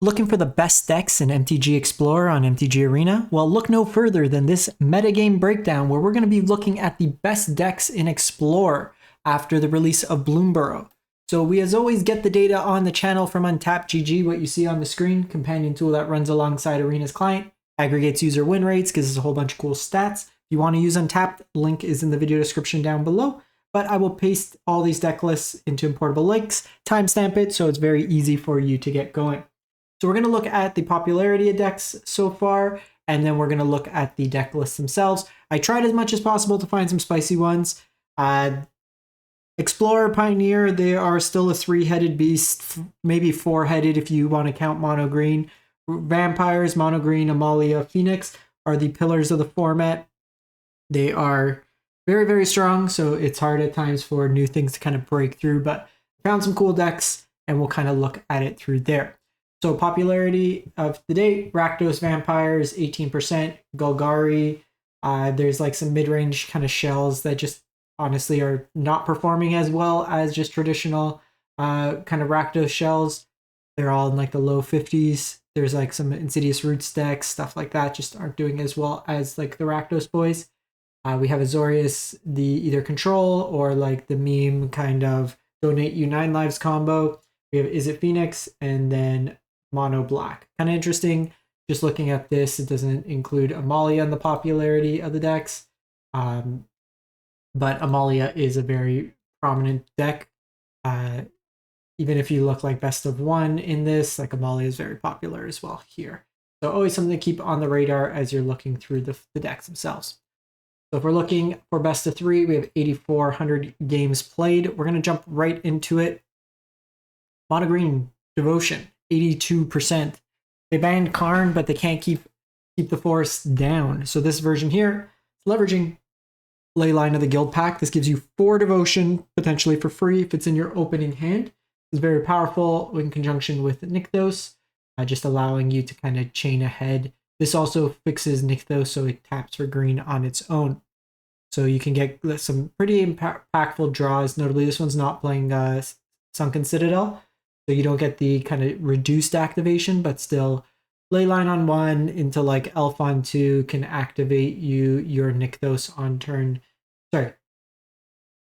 Looking for the best decks in MTG Explorer on MTG Arena? Well, look no further than this metagame breakdown where we're going to be looking at the best decks in Explorer after the release of Bloomburrow. So we as always get the data on the channel from Untapped.gg, what you see on the screen, companion tool that runs alongside Arena's client, aggregates user win rates, gives us a whole bunch of cool stats. If you want to use Untapped, link is in the video description down below. But I will paste all these deck lists into importable links, timestamp it, so it's very easy for you to get going. So we're going to look at the popularity of decks so far, and then we're going to look at the deck lists themselves. I tried as much as possible to find some spicy ones. Explorer, Pioneer, they are still a three-headed beast, maybe four-headed if you want to count mono green. Vampires, mono green, Amalia, Phoenix are the pillars of the format. They are very, very strong, so it's hard at times for new things to kind of break through, but I found some cool decks, and we'll kind of look at it through there. So popularity of the day, Rakdos Vampires, 18%, Golgari. There's like some mid-range kind of shells that just honestly are not performing as well as just traditional kind of Rakdos shells. They're all in like the low 50s. There's like some Insidious Roots decks, stuff like that, just aren't doing as well as like the Rakdos boys. We have Azorius, the either control or like the meme kind of donate you 9 lives combo. We have Izzet Phoenix and then mono black. Kind of interesting. Just looking at this, it doesn't include Amalia in the popularity of the decks. But Amalia is a very prominent deck. Even if you look like best of one in this, like Amalia is very popular as well here. So always something to keep on the radar as you're looking through the decks themselves. So if we're looking for best of 3, we have 8,400 games played. We're going to jump right into it. Mono green, Devotion, 82%. They banned Karn, but they can't keep the forest down. So this version here, leveraging Leyline of the Guild Pack. This gives you 4 Devotion, potentially for free if it's in your opening hand. It's very powerful in conjunction with Nykthos, just allowing you to kind of chain ahead. This also fixes Nykthos, so it taps for green on its own. So you can get some pretty impactful draws. Notably, this one's not playing Sunken Citadel, so you don't get the kind of reduced activation, but still Leyline on 1 into like Elf on 2 can activate your Nykthos on turn. Sorry.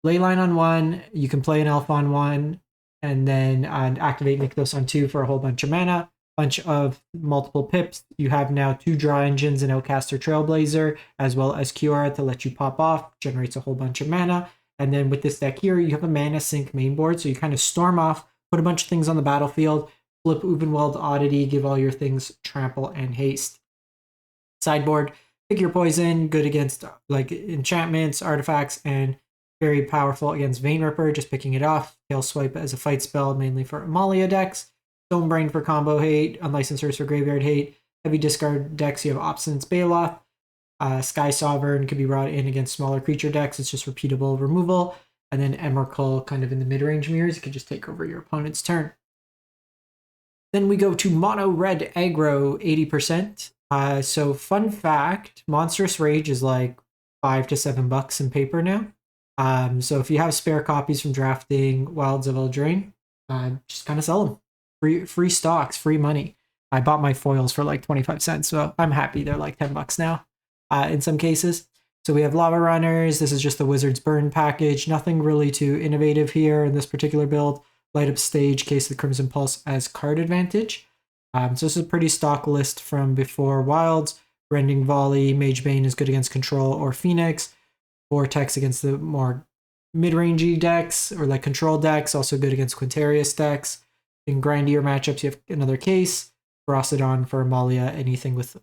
Leyline on 1, you can play an Elf on 1, and then activate Nykthos on 2 for a whole bunch of mana, bunch of multiple pips. You have now 2 draw engines, an Outcaster Trailblazer, as well as Kiora to let you pop off, generates a whole bunch of mana. And then with this deck here, you have a mana sink main board, so you kind of storm off, put a bunch of things on the battlefield, flip Uvenweld Oddity, give all your things trample and haste. Sideboard, pick your poison, good against like enchantments, artifacts, and very powerful against Vein Ripper, just picking it off. Tail Swipe as a fight spell, mainly for Amalia decks. Stonebrain for combo hate, Unlicensed Source for graveyard hate. Heavy discard decks, you have Obstinance Baloth. Sky Sovereign could be brought in against smaller creature decks. It's just repeatable removal. And then Emrakul kind of in the mid-range mirrors. You can just take over your opponent's turn. Then we go to Mono Red Aggro, 80%. So fun fact, Monstrous Rage is like $5 to $7 in paper now. So if you have spare copies from drafting Wilds of Eldraine, just kind of sell them. Free stocks, free money. I bought my foils for like 25 cents, so I'm happy they're like $10 now in some cases. So we have Lava Runners. This is just the Wizard's Burn package. Nothing really too innovative here in this particular build. Light Up Stage, Case of the Crimson Pulse as card advantage. So this is a pretty stock list from before Wilds. Rending Volley, Mage Bane is good against Control or Phoenix. Vortex against the more mid-rangey decks or like Control decks, also good against Quintarius decks. In grindier matchups, you have another Case. Ferocidon for Amalia, anything with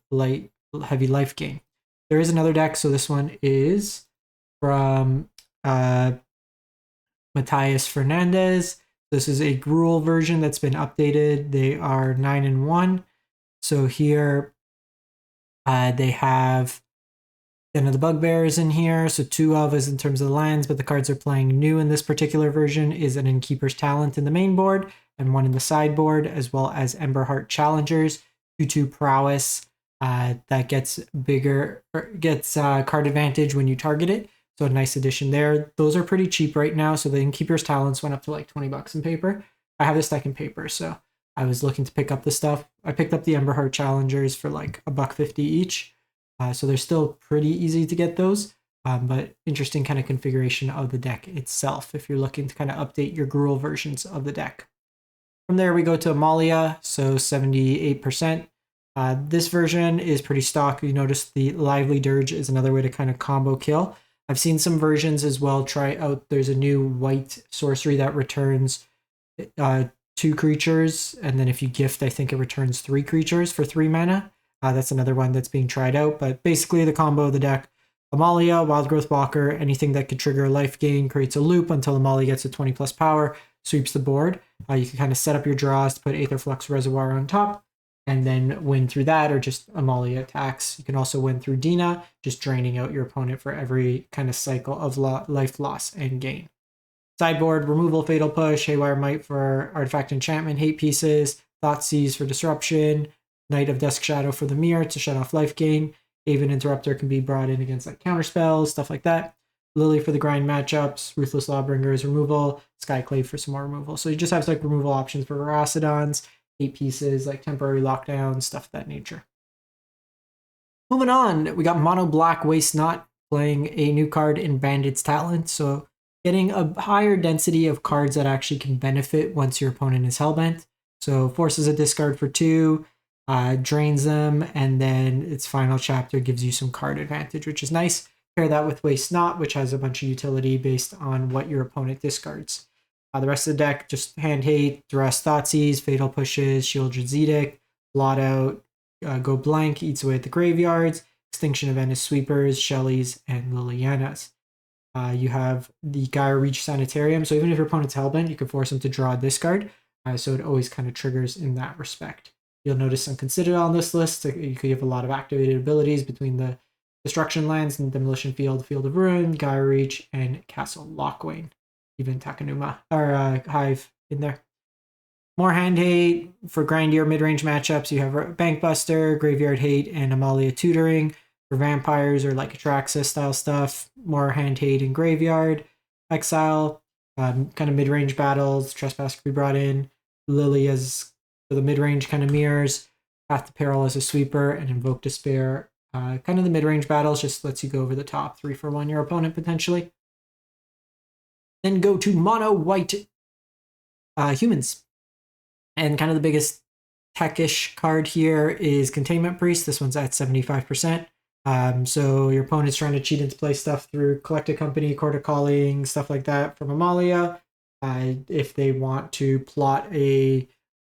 heavy life gain. There is another deck, so this one is from Matthias Fernandez. This is a Gruul version that's been updated. They are 9-1. So here they have Den of the Bugbears in here. So 2 of is in terms of the lands, but the cards are playing new in this particular version is an Innkeeper's Talent in the main board and 1 in the sideboard, as well as Emberheart Challengers, 2/2 Prowess. That gets bigger, gets card advantage when you target it. So a nice addition there. Those are pretty cheap right now. So the Innkeeper's Talents went up to like $20 in paper. I have this deck in paper, so I was looking to pick up the stuff. I picked up the Emberheart Challengers for like $1.50 each. So they're still pretty easy to get those, but interesting kind of configuration of the deck itself if you're looking to kind of update your Gruul versions of the deck. From there, we go to Amalia, so 78%. This version is pretty stock. You notice the Lively Dirge is another way to kind of combo kill. I've seen some versions as well try out. There's a new white sorcery that returns 2 creatures, and then if you gift, I think it returns 3 creatures for 3 mana. That's another one that's being tried out, but basically the combo of the deck, Amalia, Wild Growth Walker, anything that could trigger a life gain creates a loop until Amalia gets to 20 plus power, sweeps the board. You can kind of set up your draws to put Aetherflux Reservoir on top, and then win through that, or just Amalia attacks. You can also win through Dina, just draining out your opponent for every kind of cycle of life loss and gain. Sideboard, removal, Fatal Push, Haywire Might for Artifact Enchantment, Hate Pieces, Thoughtseize for Disruption, Knight of Dusk Shadow for the Mirror to shut off life gain. Haven Interrupter can be brought in against like counterspells, stuff like that. Lily for the grind matchups, Ruthless Lawbringer is removal, Skyclave for some more removal. So you just have like removal options for Veracodons, 8 pieces, like temporary lockdown, stuff of that nature. Moving on, we got Mono Black Waste Not playing a new card in Bandit's Talent. So getting a higher density of cards that actually can benefit once your opponent is hellbent. So forces a discard for 2, drains them, and then its final chapter gives you some card advantage, which is nice. Pair that with Waste Not, which has a bunch of utility based on what your opponent discards. The rest of the deck, just Hand Hate, Duress Thoughtseize, Fatal Pushes, Shieldred's Edict, Blot Out, Go Blank, Eats Away at the Graveyards, Extinction of Endless Sweepers, Shellys, and Lilianas. You have the Gyre Reach Sanitarium, so even if your opponent's hellbent, you can force them to draw a discard, so it always kind of triggers in that respect. You'll notice Unconsidered on this list. You could have a lot of activated abilities between the Destruction Lands and Demolition Field, Field of Ruin, Gyre Reach, and Castle Lockwain. Even Takenuma, or Hive in there. More Hand Hate for grindier mid-range matchups. You have Bankbuster, Graveyard Hate, and Amalia Tutoring. For vampires or like Atraxa style stuff, more Hand Hate and Graveyard. Exile, kind of mid-range battles. Trespass could be brought in. Lily as for the mid-range kind of mirrors. Path to Peril as a sweeper, and Invoke Despair. Kind of the mid-range battles, just lets you go over the top 3 for 1 your opponent potentially. Then go to mono white humans. And kind of the biggest techish card here is Containment Priest. This one's at 75%. So your opponent's trying to cheat into play stuff through Collect a Company, Court of Calling, stuff like that from Amalia. If they want to plot a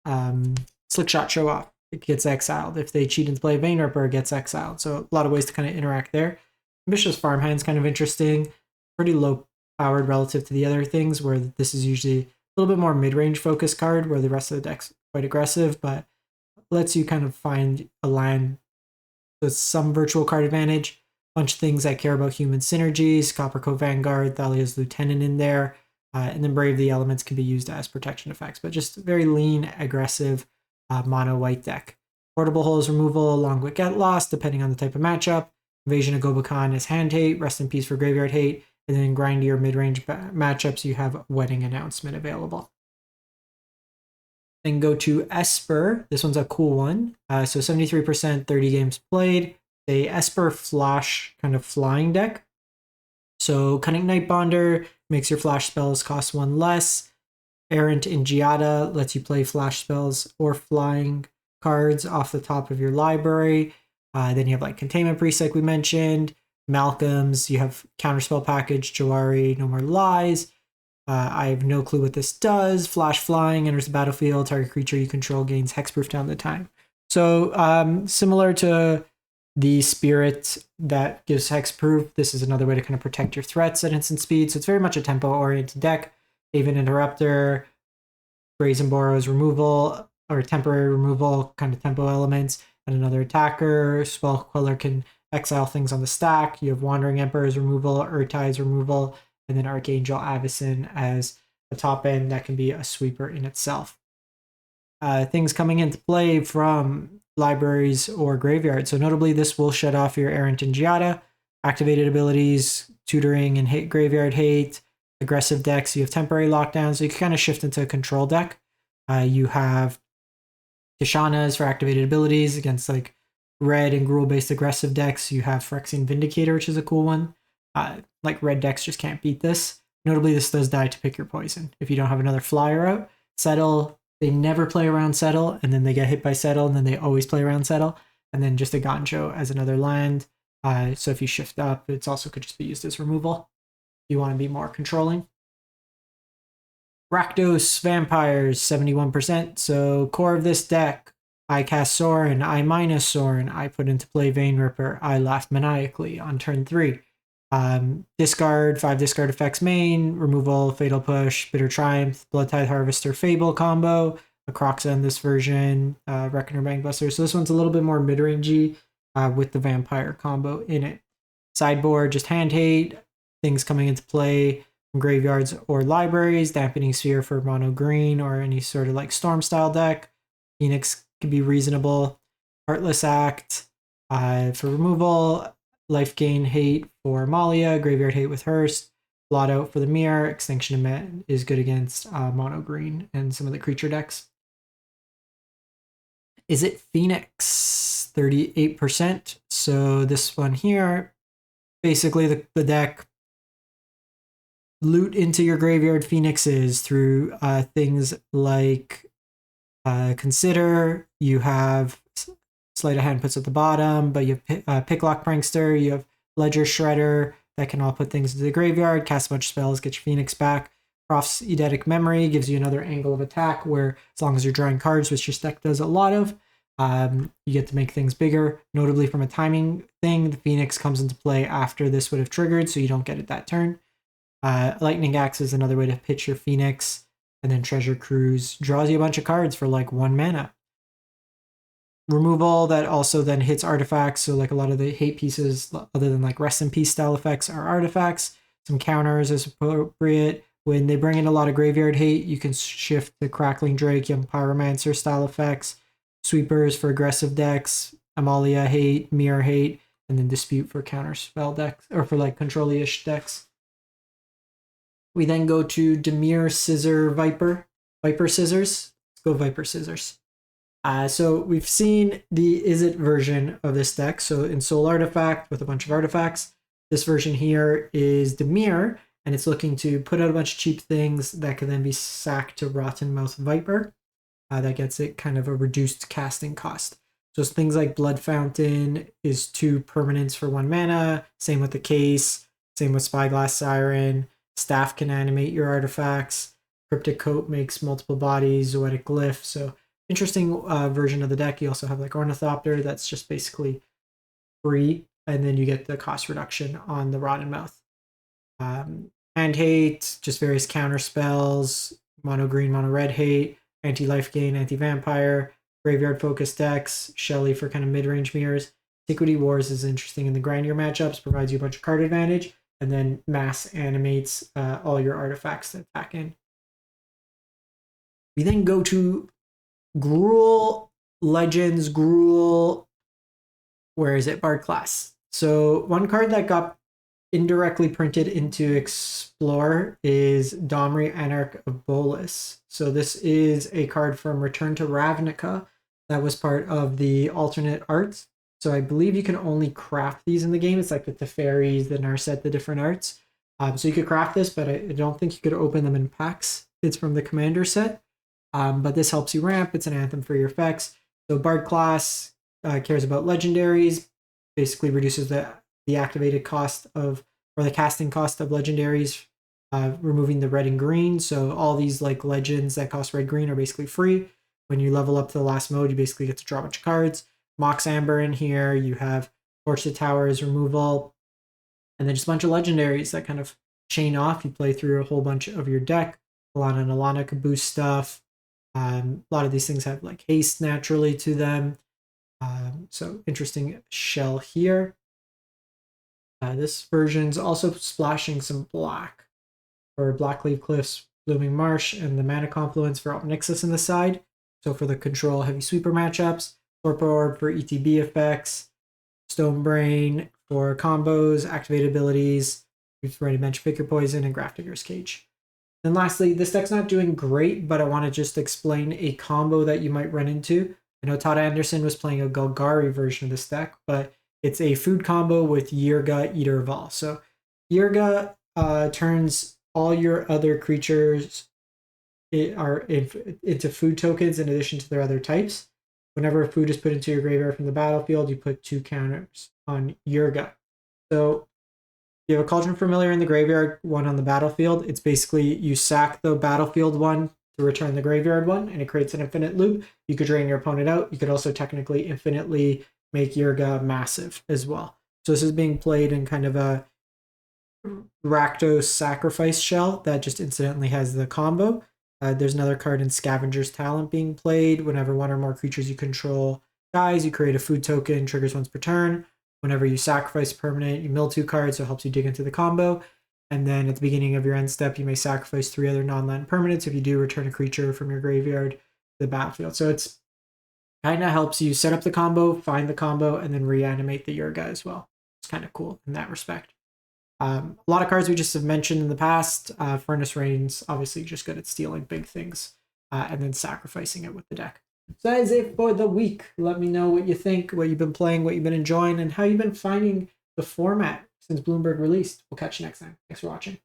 Slickshot Show Off, it gets exiled. If they cheat into play, Vein Ripper gets exiled. So a lot of ways to kind of interact there. Ambitious Farmhand's kind of interesting. Pretty low powered relative to the other things, where this is usually a little bit more mid-range focused card, where the rest of the deck's quite aggressive, but lets you kind of find a land with some virtual card advantage. Bunch of things that care about human synergies, Coppercoat Vanguard, Thalia's Lieutenant in there, and then Brave the Elements can be used as protection effects, but just very lean, aggressive mono white deck. Portable Holes removal along with Get Lost, depending on the type of matchup. Invasion of Gobokan is Hand Hate, Rest in Peace for Graveyard Hate, and then grindier mid-range matchups, you have Wedding Announcement available. Then go to Esper. This one's a cool one. So 73%, 30 games played. A Esper Flash kind of flying deck. So Cunning Nightbonder makes your flash spells cost 1 less. Errant Ingiata lets you play flash spells or flying cards off the top of your library. Then you have like Containment Priest, like we mentioned. Malcolm's, you have Counterspell Package, Jawari, No More Lies. I have no clue what this does. Flash Flying enters the battlefield. Target creature you control gains hexproof down the time. So similar to the Spirit that gives hexproof, this is another way to kind of protect your threats at instant speed. So it's very much a tempo-oriented deck. Haven Interrupter, Brazen Borrow's removal, or temporary removal, kind of tempo elements, and another attacker. Spell Queller can exile things on the stack. You have Wandering Emperor's removal, Urtai's removal, and then Archangel Avacyn as a top end that can be a sweeper in itself. Things coming into play from libraries or graveyards. So notably, this will shut off your Errant Ingiata, activated abilities, tutoring and hate graveyard hate, aggressive decks. You have temporary lockdown, so you can kind of shift into a control deck. You have Kishanas for activated abilities against like red and Gruul based aggressive decks. You have Phyrexian Vindicator, which is a cool one. Like red decks just can't beat this. Notably, this does die to pick your poison. If you don't have another flyer out, Settle, they never play around Settle, and then they get hit by Settle, and then they always play around Settle. And then just a Ganjo as another land. So if you shift up, it's also could just be used as removal. If you want to be more controlling. Rakdos Vampires, 71%. So core of this deck, I cast Sorin, I minus Sorin, I put into play Vein Ripper, I laugh maniacally on turn 3. Discard, 5 discard effects main, removal, Fatal Push, Bitter Triumph, Bloodtithe Harvester Fable combo, a Croxa in this version, Reckoner Bangbuster. So this one's a little bit more mid-rangey with the Vampire combo in it. Sideboard, just hand hate, things coming into play from graveyards or libraries, Dampening Sphere for mono green or any sort of like Storm style deck. Phoenix can be reasonable. Heartless Act for removal. Life Gain Hate for Amalia, Graveyard Hate with Hearst, Blot Out for the Mirror, Extinction Event is good against mono green and some of the creature decks. Izzet Phoenix, 38%. So this one here, basically the deck loot into your graveyard Phoenixes through things like Consider, you have Sleight of Hand puts at the bottom, but you have Picklock Prankster, you have Ledger Shredder that can all put things into the graveyard, cast a bunch of spells, get your Phoenix back. Proph's Eidetic Memory gives you another angle of attack where as long as you're drawing cards, which your deck does a lot of, you get to make things bigger. Notably from a timing thing, the Phoenix comes into play after this would have triggered, so you don't get it that turn. Lightning Axe is another way to pitch your Phoenix, and then Treasure Cruise draws you a bunch of cards for like 1 mana. Removal that also then hits artifacts, so like a lot of the hate pieces other than like Rest in Peace style effects are artifacts. Some counters as appropriate. When they bring in a lot of graveyard hate, you can shift the Crackling Drake, Young Pyromancer style effects, Sweepers for aggressive decks, Amalia hate, Mirror hate, and then Dispute for counter spell decks or for like control-ish decks. We then go to Dimir Scissor Viper Scissors. Let's go Viper Scissors. So we've seen the Izzet version of this deck. So in Soul Artifact with a bunch of artifacts, this version here is Dimir, and it's looking to put out a bunch of cheap things that can then be sacked to Rottenmouth Viper. That gets it kind of a reduced casting cost. So it's things like Blood Fountain is 2 permanents for 1 mana. Same with the Case. Same with Spyglass Siren. Staff can animate your artifacts. Cryptic Coat makes multiple bodies. Zoetic Glyph. So interesting version of the deck. You also have like Ornithopter that's just basically free, and then you get the cost reduction on the Rottenmouth. Hand hate, just various counter spells, mono green, mono red hate, anti-life gain, anti-vampire, graveyard focus decks, Shelly for kind of mid-range mirrors. Antiquity Wars is interesting in the grindier matchups, provides you a bunch of card advantage, and then mass animates all your artifacts that attack in. We then go to Gruul Legends, Gruul, where is it? Bard class. So one card that got indirectly printed into Explorer is Domri, Anarch of Bolas. So this is a card from Return to Ravnica that was part of the alternate arts. So I believe you can only craft these in the game. It's like the Teferis, the Narset, the different arts. So you could craft this, but I don't think you could open them in packs. It's from the Commander set. But this helps you ramp. It's an anthem for your effects. So Bard class cares about legendaries, basically reduces the activated cost of, or the casting cost of legendaries, removing the red and green. So all these like legends that cost red green are basically free. When you level up to the last mode, you basically get to draw a bunch of cards. Mox Amber in here, you have Torch the Towers removal, and then just a bunch of legendaries that kind of chain off. You play through a whole bunch of your deck. Alana and Alana can boost stuff. A lot of these things have like haste naturally to them. So interesting shell here. This version's also splashing some black for Blackleaf Cliffs, Blooming Marsh, and the Mana Confluence for Omnixus in the side. So for the control heavy sweeper matchups, Torpor Orb for ETB effects, Stone Brain for combos, activated abilities. We've already mentioned Pick Your Poison and Grafdigger's Cage. And lastly, this deck's not doing great, but I want to just explain a combo that you might run into I know Todd Anderson was playing a Golgari version of this deck, but it's a food combo with Ygra, Eater of All. So Ygra turns all your other creatures into food tokens in addition to their other types. Whenever food is put into your graveyard from the battlefield, you put 2 counters on Ygra. So you have a Cauldron Familiar in the graveyard, 1 on the battlefield. It's basically you sack the battlefield 1 to return the graveyard 1, and it creates an infinite loop. You could drain your opponent out. You could also technically infinitely make Ygra massive as well. So this is being played in kind of a Rakdos sacrifice shell that just incidentally has the combo. There's another card in Scavenger's Talent being played. Whenever 1 or more creatures you control dies, you create a food token, triggers once per turn. Whenever you sacrifice a permanent, you mill 2 cards, so it helps you dig into the combo. And then at the beginning of your end step, you may sacrifice 3 other non-land permanents. If you do, return a creature from your graveyard to the battlefield. So it's kind of helps you set up the combo, find the combo, and then reanimate the Ygra as well. It's kind of cool in that respect. A lot of cards we just have mentioned in the past. Furnace Rain's obviously just good at stealing big things and then sacrificing it with the deck. So that is it for the week. Let me know what you think, what you've been playing, what you've been enjoying, and how you've been finding the format since Bloomburrow released. We'll catch you next time. Thanks for watching.